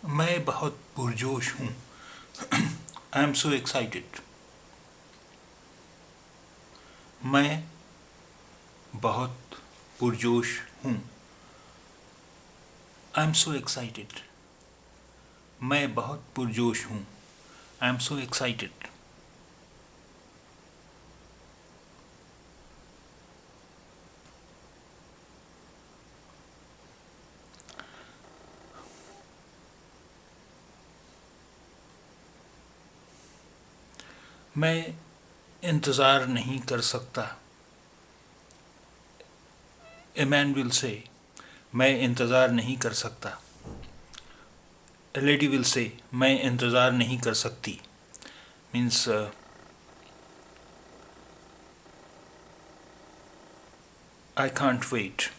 मैं बहुत पुरजोश हूँ। I am so excited. मैं बहुत पुरजोश हूँ। I am so excited. मैं बहुत पुरजोश हूँ। I am so excited. मैं इंतज़ार नहीं कर सकता। ए मैन विल से मैं इंतज़ार नहीं कर सकता। ए लेडी विल से मैं इंतज़ार नहीं कर सकती। Means I can't wait.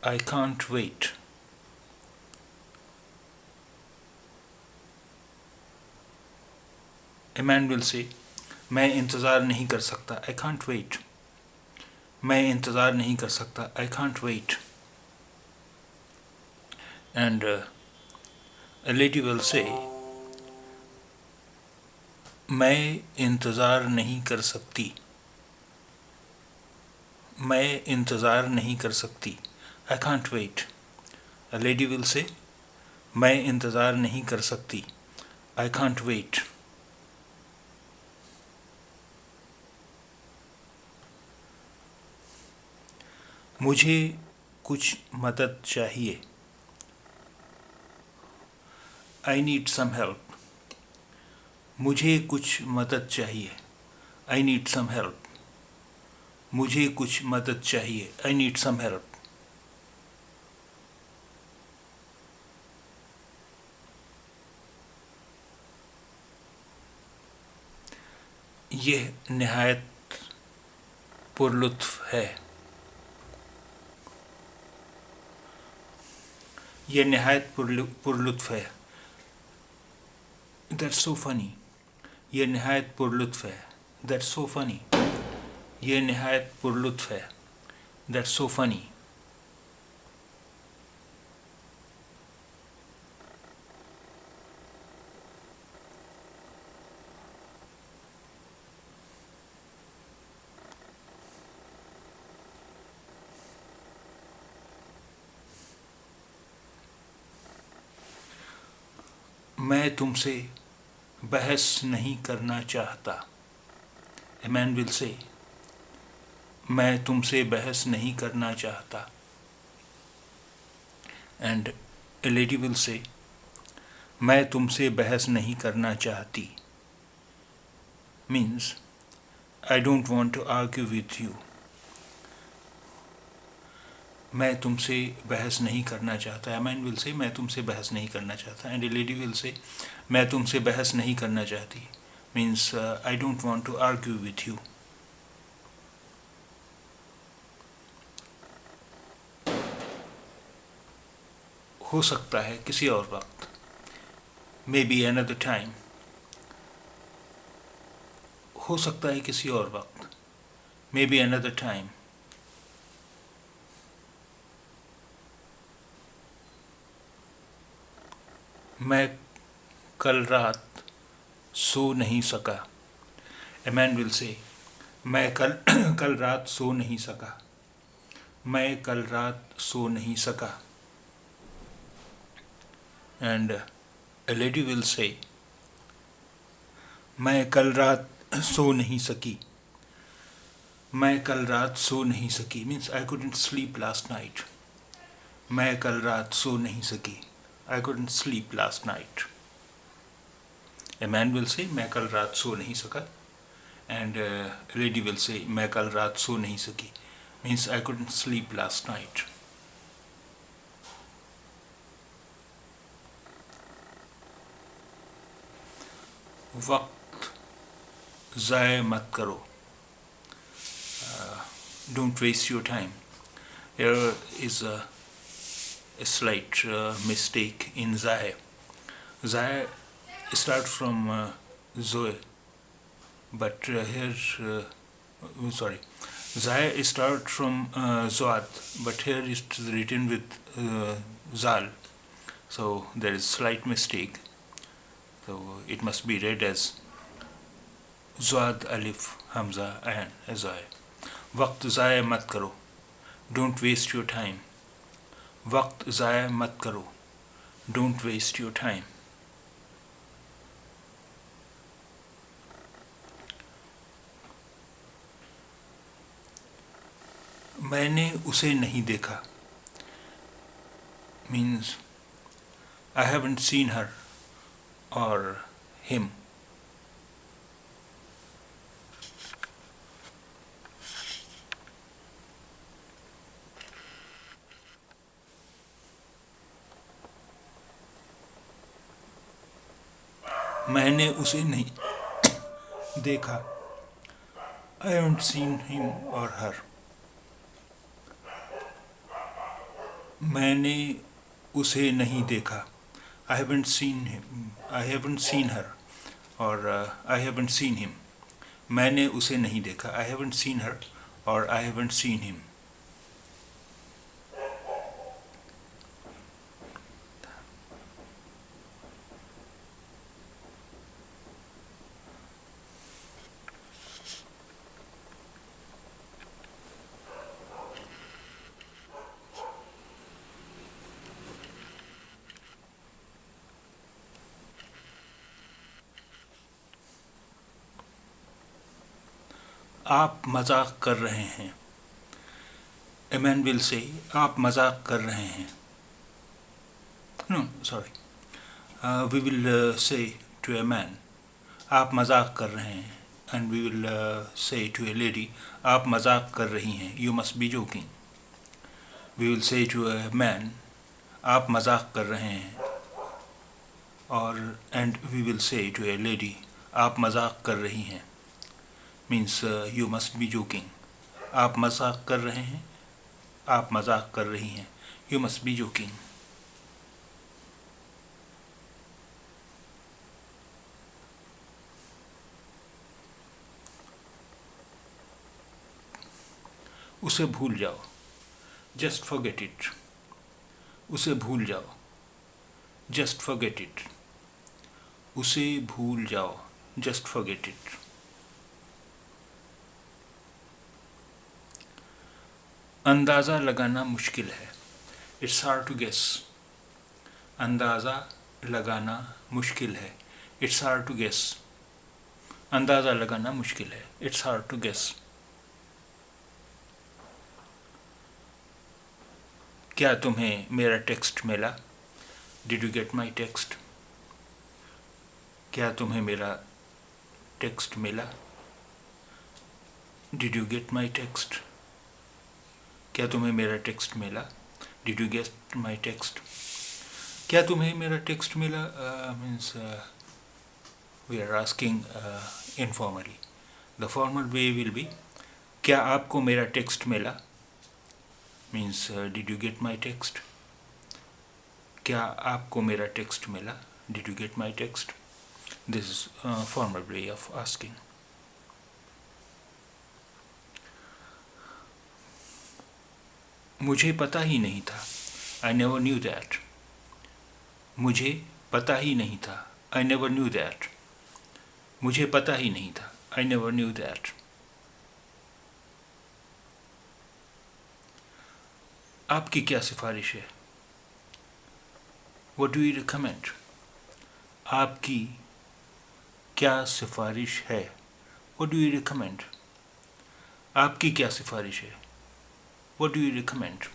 I can't wait. A man will say मैं इंतज़ार नहीं कर सकता। I can't wait. मैं इंतज़ार नहीं कर सकता। I can't wait. And a lady will say मैं इंतज़ार नहीं कर सकती। मैं इंतज़ार नहीं कर सकती। I can't wait. A lady will say मैं इंतज़ार नहीं कर सकती। I can't wait. मुझे कुछ मदद चाहिए। I need some help. मुझे कुछ मदद चाहिए। I need some help. मुझे कुछ मदद चाहिए। I need some help. यह निहायत पुरलुत्फ़ है। यह निहायत पुरलुत्फ़ है। That's so funny. यह निहायत पुरलुत्फ़ है। That's so funny. यह निहायत पुरलुत्फ़ है। That's so funny. मैं तुमसे बहस नहीं करना चाहता। A man will say मैं तुमसे बहस नहीं करना चाहता। And a lady will say मैं तुमसे बहस नहीं करना चाहती। Means I don't want to argue with you. मैं तुमसे बहस नहीं करना चाहता। A man will say मैं तुमसे बहस नहीं करना चाहता। And a lady will say मैं तुमसे बहस नहीं करना चाहती। Means I don't want to argue with you. हो सकता है किसी और वक्त। Maybe another time. हो सकता है किसी और वक्त। Maybe another time. मैं कल रात सो नहीं सका। A man will say मैं कल रात सो नहीं सका। मैं कल रात सो नहीं सका। And a lady will say मैं कल रात सो नहीं सकी। मैं कल रात सो नहीं सकी means I couldn't sleep last night. मैं कल रात सो नहीं सकी। I couldn't sleep last night. A man will say मैं कल रात सो नहीं सका। And a lady will say मैं कल रात सो नहीं सकी means I couldn't sleep last night. वक्त ज़ाय मत करो। Don't waste your time. Here is a slight mistake in ज़ाय. ज़ाय starts from Zoe, but here, sorry, Zaya starts from Zwad, but here it is written with Zal, so there is slight mistake. So it must be read as Zwad Alif Hamza and Zaya. वक्त ज़ाया मत करो, don't waste your time. वक्त ज़ाया मत करो, don't waste your time. मैंने उसे नहीं देखा means I haven't seen her or him. मैंने उसे नहीं देखा I haven't seen him or her. मैंने उसे नहीं देखा I haven't seen him, I haven't seen her or I haven't seen him. मैंने उसे नहीं देखा I haven't seen her or I haven't seen him. आप मजाक कर रहे हैं A man will say आप मजाक कर रहे हैं No, sorry. We will say to a man आप मजाक कर रहे हैं and we will say to a lady आप मजाक कर रही हैं You must be joking. We will say to a man आप मजाक कर रहे हैं और and we will say to a lady आप मजाक कर रही हैं means you must be joking. आप मजाक कर रहे हैं आप मजाक कर रही हैं You must be joking. उसे भूल जाओ Just forget it. उसे भूल जाओ Just forget it. उसे भूल जाओ Just forget it. अंदाज़ा लगाना मुश्किल है It's hard to guess. अंदाज़ा लगाना मुश्किल है It's hard to guess. अंदाज़ा लगाना मुश्किल है It's hard to guess. क्या तुम्हें मेरा टेक्स्ट मिला Did you get my text? क्या तुम्हें मेरा टेक्स्ट मिला Did you get my text? क्या तुम्हें मेरा टेक्स्ट मिला Did you get my text? क्या तुम्हें मेरा टेक्स्ट मिला means we are asking informally. The formal way will be क्या आपको मेरा टेक्स्ट मिला means did you get my text? क्या आपको मेरा टेक्स्ट मिला Did you get my text? This is formal way of asking. मुझे पता ही नहीं था I never knew that. मुझे पता ही नहीं था I never knew that. मुझे पता ही नहीं था I never knew that. आपकी क्या सिफारिश है What do you recommend? आपकी क्या सिफारिश है What do you recommend? आपकी क्या सिफारिश है What do you recommend?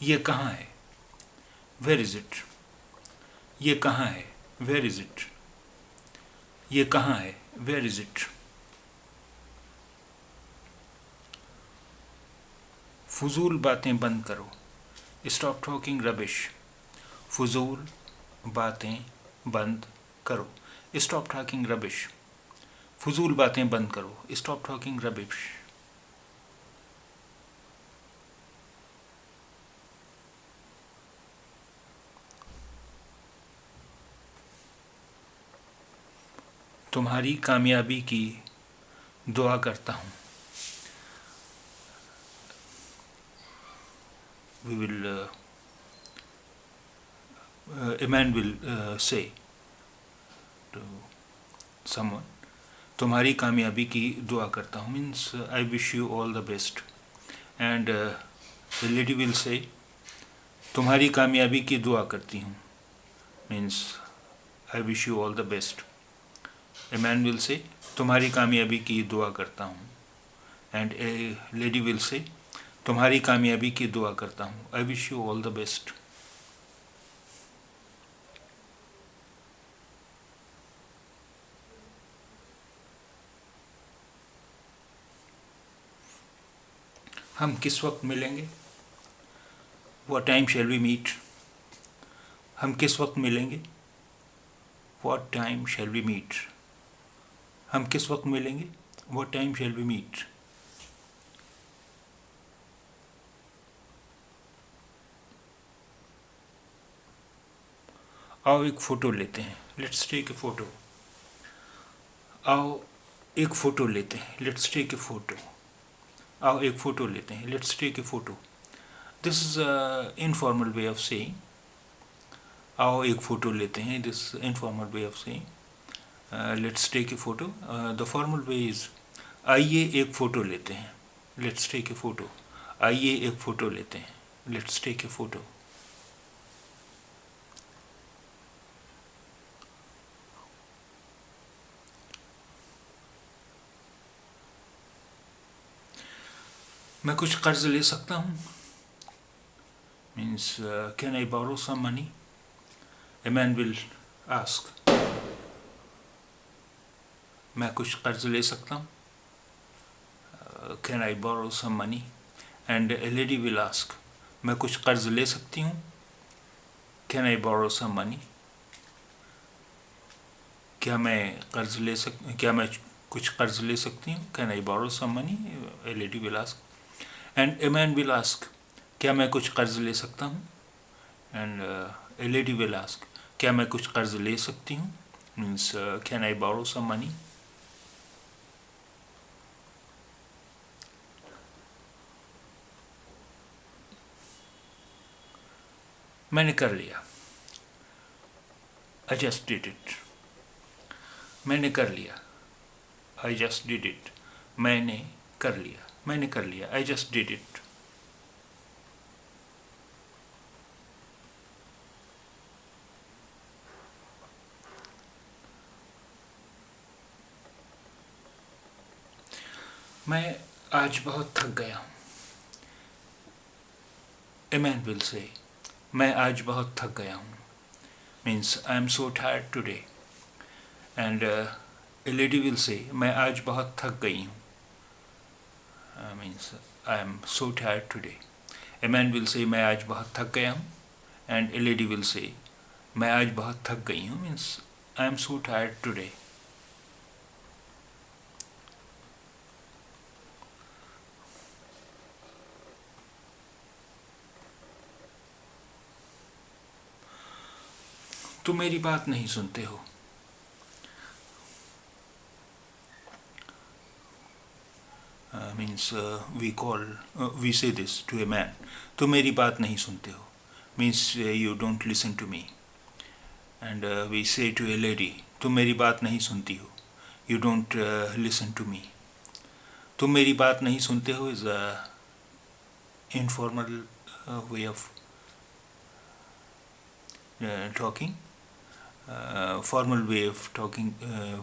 ये कहाँ है Where is it? ये कहाँ है Where is it? ये कहाँ है Where is it? फजूल बातें बंद करो Stop talking rubbish. फजूल बातें बंद करो Stop talking rubbish. फजूल बातें बंद करो Stop talking rubbish. तुम्हारी कामयाबी की दुआ करता हूँ. We will a man will say to someone, तुम्हारी कामयाबी की दुआ करता हूँ, means I wish you all the best. And the lady will say, तुम्हारी कामयाबी की दुआ करती हूँ, means I wish you all the best. A man will say, तुम्हारी कामयाबी की दुआ करता हूँ. And a lady will say, तुम्हारी कामयाबी की दुआ करता हूँ, I wish you all the best. हम किस वक्त मिलेंगे? What time shall we meet? हम किस वक्त मिलेंगे? What time shall we meet? हम किस वक्त मिलेंगे? What time shall we meet? आओ एक फ़ोटो लेते हैं. Let's take a photo. आओ एक फ़ोटो लेते हैं. Let's take a photo. आओ एक फ़ोटो लेते हैं. Let's take a photo. This is a informal way of saying. आओ एक फ़ोटो लेते हैं. This is informal way of saying. Let's take a photo. The formal way is आइए एक फ़ोटो लेते हैं. Let's take a photo. आइए एक फ़ोटो लेते हैं. Let's take a photo. मैं कुछ कर्ज ले सकता हूँ? Means can I borrow some money? A man will ask. मैं कुछ कर्ज ले सकता हूँ? Can I borrow some money? And a lady will ask. मैं कुछ कर्ज ले सकती हूँ? Can I borrow some money? क्या मैं कुछ कर्ज ले सकती हूँ? Can I borrow some money? A lady will ask. And a man will ask. क्या मैं कुछ कर्ज ले सकता हूँ? And a lady will ask. क्या मैं कुछ कर्ज ले सकती हूँ? Means can I borrow some money? मैंने कर लिया. I just did it. मैंने कर लिया. I just did it. मैंने कर लिया. मैंने कर लिया. I just did it. मैं आज बहुत थक गया हूँ. A man will say, मैं आज बहुत थक गया हूँ. Means I am so tired today. And a lady will say, मैं आज बहुत थक गई हूँ. Means I am so tired today. A man will say, मैं आज बहुत थक गया हूँ. And a lady will say, मैं आज बहुत थक गई हूँ. Means I am so tired today. तुम मेरी बात नहीं सुनते हो. Means we say this to a man. तुम मेरी बात नहीं सुनते हो. Means you don't listen to me. And we say to a lady, तुम मेरी बात नहीं सुनती हो. You don't listen to me. तुम मेरी बात नहीं सुनते हो is a informal way of talking. Formal way of talking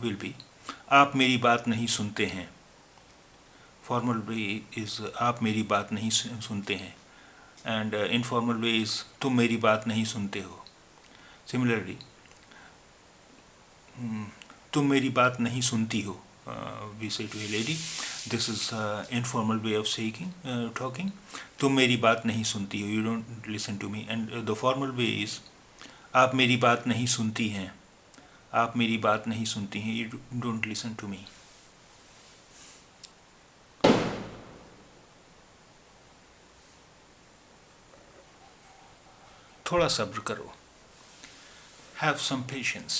will be, आप मेरी बात नहीं सुनते हैं. Formal way is आप मेरी बात नहीं सुनते हैं. And informal way is तुम मेरी बात नहीं सुनते हो. Similarly, तुम मेरी बात नहीं सुनती हो. We say to a lady, this is informal way of saying talking. तुम मेरी बात नहीं सुनती हो. You don't listen to me. And the formal way is आप मेरी बात नहीं सुनती हैं. आप मेरी बात नहीं सुनती हैं. You don't listen to me. थोड़ा सब्र करो. Have some patience.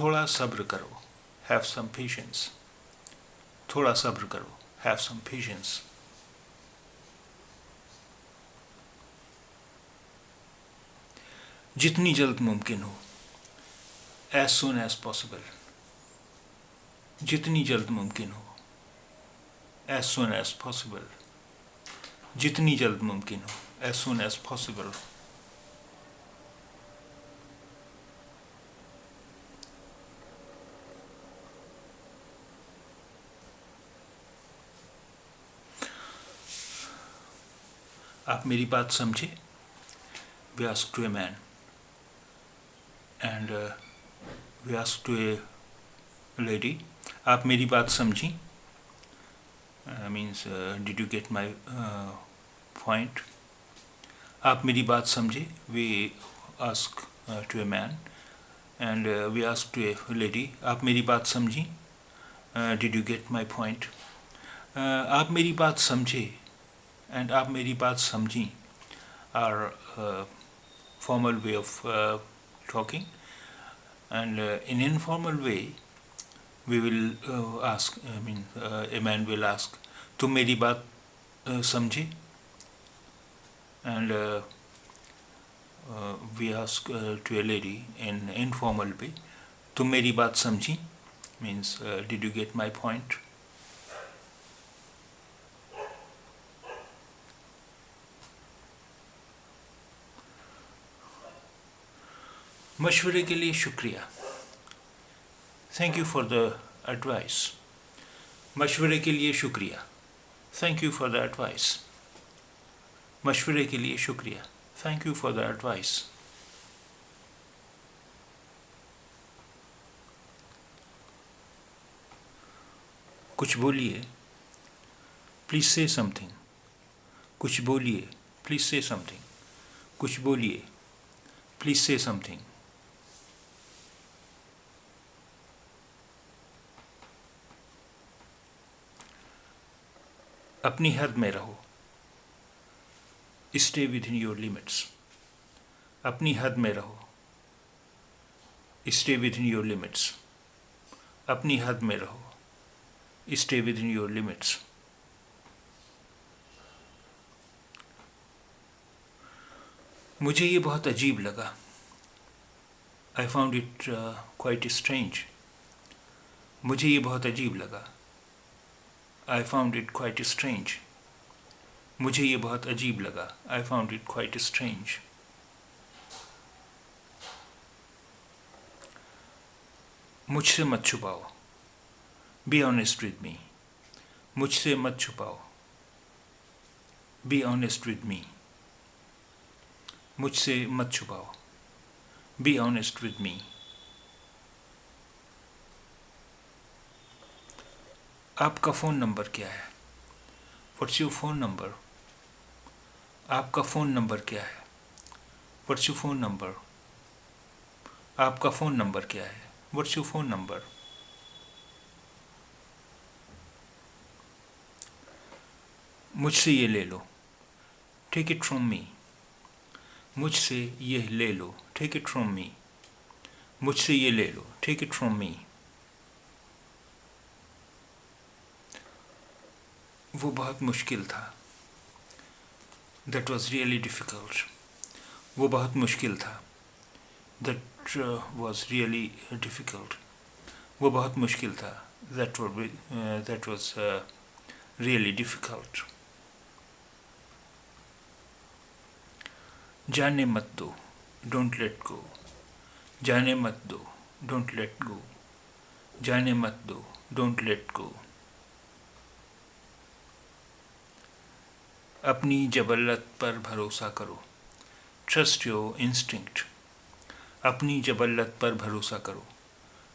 थोड़ा सब्र करो. हैव सम पेशेंस, थोड़ा सब्र करो, हैव सम पेशेंस। जितनी जल्द मुमकिन हो, एज सुन एज पॉसिबल, जितनी जल्द मुमकिन हो, एज सुन एज पॉसिबल, जितनी जल्द मुमकिन हो, एज सुन एज पॉसिबल। आप मेरी बात समझे? We ask to a man and we ask to a lady, आप मेरी बात समझी? Means did you get my point? आप मेरी बात समझे? We ask to a man and we ask to a lady, आप मेरी बात समझी? Did you get my point? आप मेरी बात समझे एंड आप मेरी बात समझी are formal way of talking, and in informal way we will ask, a man will ask, तुम मेरी बात समझे? And we ask to a lady in informal way, तुम मेरी बात समझी? Means did you get my point? मशवरे के लिए शुक्रिया, thank you for the advice. मशवरे के लिए शुक्रिया, thank you for the advice. मशवरे के लिए शुक्रिया, thank you for the advice. कुछ बोलिए, प्लीज से समथिंग। कुछ बोलिए, प्लीज से समथिंग। कुछ बोलिए, प्लीज से समथिंग। अपनी हद में रहो, stay with in your limits. अपनी हद में रहो, stay with in your limits. अपनी हद में रहो, stay with in your limits. मुझे ये बहुत अजीब लगा, I found it quite strange. मुझे ये बहुत अजीब लगा, I found it quite strange. मुझे ये बहुत अजीब लगा, I found it quite strange. मुझसे मत छुपाओ, be honest with me. मुझसे मत छुपाओ, be honest with me. मुझसे मत छुपाओ, be honest with me. आपका फ़ोन नंबर क्या है? What's your phone number? आपका फ़ोन नंबर क्या है? What's your phone number? आपका फ़ोन नंबर क्या है? What's your phone number? मुझसे ये ले लो, take it from me. मुझसे ये ले लो, take it from me. मुझसे ये ले लो, take it from me. वो बहुत मुश्किल था, that was really difficult. वो बहुत मुश्किल था, that was really difficult. वो बहुत मुश्किल था, that was really difficult. जाने मत दो, don't let go. जाने मत दो, don't let go. जाने मत दो, don't let go. अपनी जबलत पर भरोसा करो, ट्रस्ट योर इंस्टिंक्ट। अपनी जबलत पर भरोसा करो,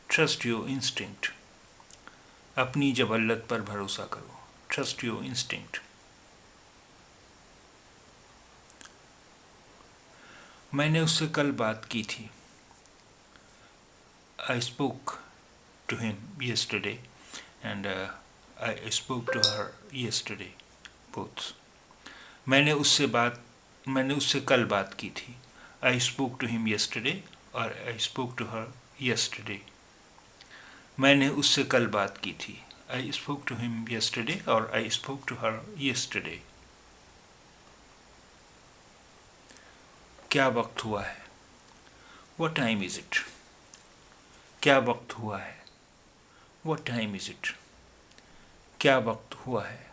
ट्रस्ट योर इंस्टिंक्ट। अपनी जबलत पर भरोसा करो, ट्रस्ट योर इंस्टिंक्ट। मैंने उससे कल बात की थी, I spoke to him yesterday and I spoke to her yesterday both. मैंने उससे कल बात की थी, I spoke to him yesterday और I spoke to her yesterday. मैंने उससे कल बात की थी. I spoke to him yesterday, or I spoke to her yesterday. क्या वक्त हुआ है? What time is it? क्या वक्त हुआ है? What time is it? क्या वक्त हुआ है?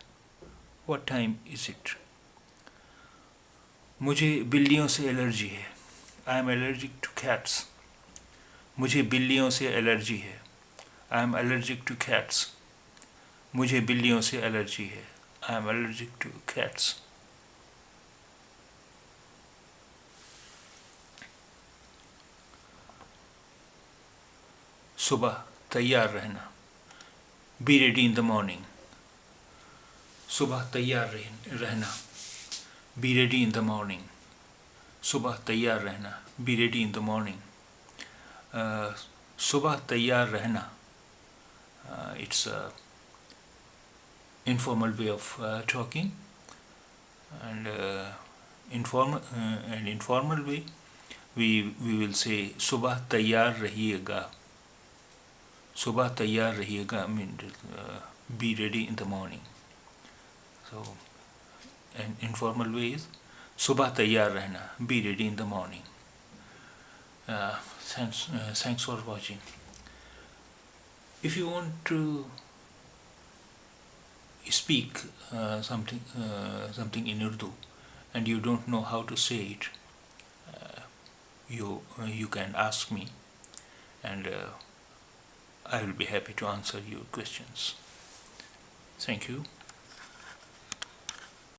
What time is it? मुझे बिल्लियों से एलर्जी है. I am allergic to cats. मुझे बिल्लियों से एलर्जी है. I am allergic to cats. मुझे बिल्लियों से एलर्जी है. I am allergic to cats. सुबह तैयार रहना. Be ready in the morning. सुबह तैयार रहना. Be ready in the morning. सुबह तैयार रहना. Be ready in the morning. सुबह तैयार रहना. It's a informal way of talking, and informal way we will say सुबह तैयार रहिएगा. सुबह तैयार रहिएगा means be ready in the morning. So an informal way is सुबह तैयार रहना. Be ready in the morning. Thanks for watching. If you want to speak something in Urdu and you don't know how to say it, you can ask me, and I will be happy to answer your questions. Thank you.